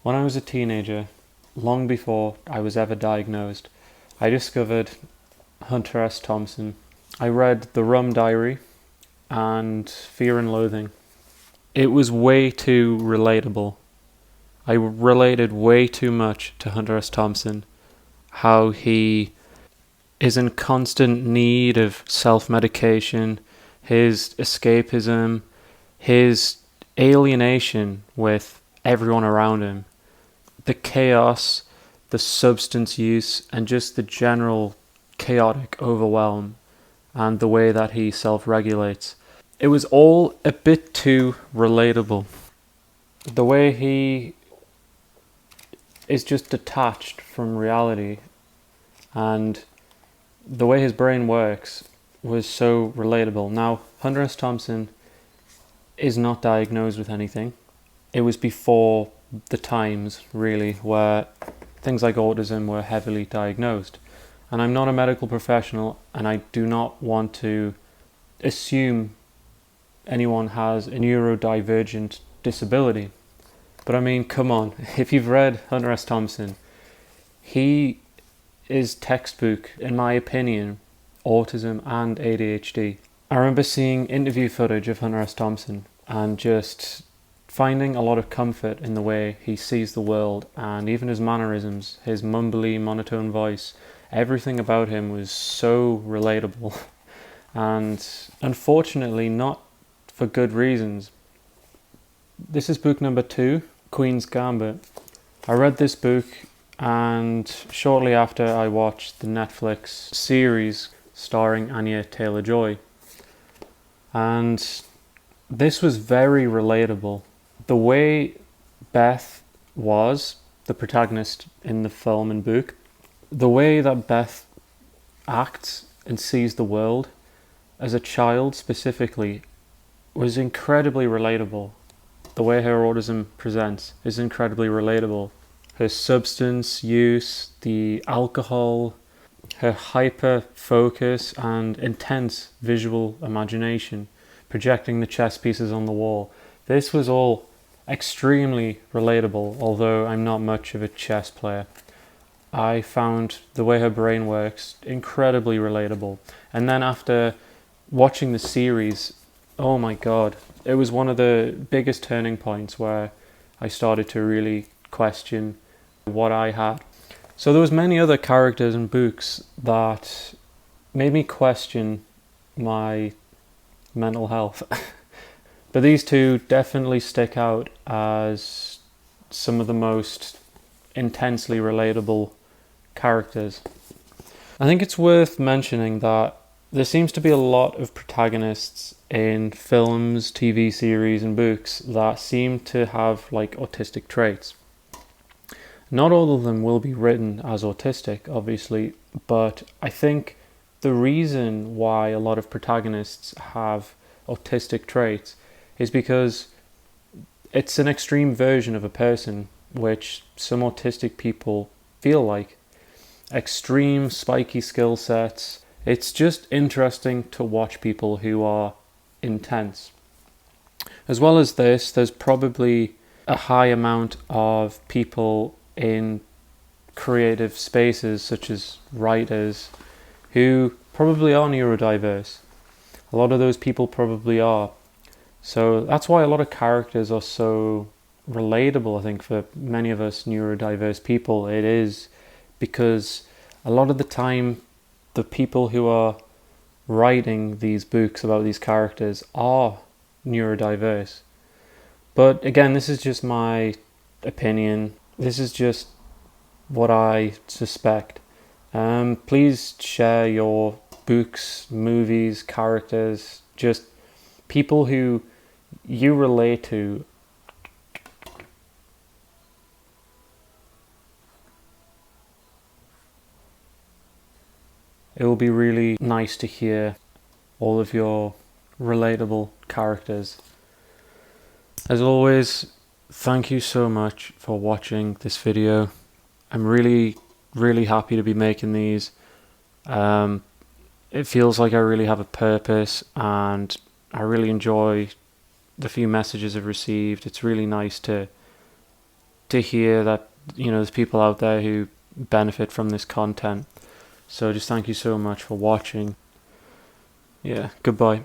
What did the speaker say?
When I was a teenager, long before I was ever diagnosed, I discovered Hunter S. Thompson. I read The Rum Diary and Fear and Loathing. It was way too relatable. I related way too much to Hunter S. Thompson. How he is in constant need of self-medication, his escapism, his alienation with everyone around him, the chaos, the substance use, and just the general chaotic overwhelm, and the way that he self-regulates. It was all a bit too relatable. The way he is just detached from reality, and the way his brain works was so relatable. Now, Hunter S. Thompson is not diagnosed with anything. It was before the times, really, where things like autism were heavily diagnosed. And I'm not a medical professional, and I do not want to assume anyone has a neurodivergent disability. But I mean, come on, if you've read Hunter S. Thompson, he is textbook, in my opinion, autism and ADHD. I remember seeing interview footage of Hunter S. Thompson and just finding a lot of comfort in the way he sees the world, and even his mannerisms, his mumbly, monotone voice, everything about him was so relatable. And unfortunately, not for good reasons. This is book number 2, Queens Gambit. I read this book, and shortly after I watched the Netflix series starring Anya Taylor-Joy. And this was very relatable. The way Beth was, the protagonist in the film and book, the way that Beth acts and sees the world as a child specifically was incredibly relatable. The way her autism presents is incredibly relatable. Her substance use, the alcohol, her hyper focus and intense visual imagination, projecting the chess pieces on the wall. This was all extremely relatable, although I'm not much of a chess player. I found the way her brain works incredibly relatable. And then after watching the series, oh my god, it was one of the biggest turning points where I started to really question what I had. So there was many other characters and books that made me question my mental health. But these two definitely stick out as some of the most intensely relatable characters. I think it's worth mentioning that there seems to be a lot of protagonists in films, TV series and books that seem to have like autistic traits. Not all of them will be written as autistic, obviously, but I think the reason why a lot of protagonists have autistic traits is because it's an extreme version of a person, which some autistic people feel like. Extreme, spiky skill sets. It's just interesting to watch people who are intense. As well as this, there's probably a high amount of people in creative spaces, such as writers, who probably are neurodiverse. A lot of those people probably are. So that's why a lot of characters are so relatable, I think, for many of us neurodiverse people. It is because a lot of the time, the people who are writing these books about these characters are neurodiverse. But again, this is just my opinion. This is just what I suspect. Please share your books, movies, characters, just people who you relate to. It will be really nice to hear all of your relatable characters. As always, thank you so much for watching this video. I'm really happy to be making these. It feels like I really have a purpose, and I really enjoy the few messages I've received. It's really nice to to hear that, there's people out there who benefit from this content. So just thank you so much for watching. Yeah, goodbye.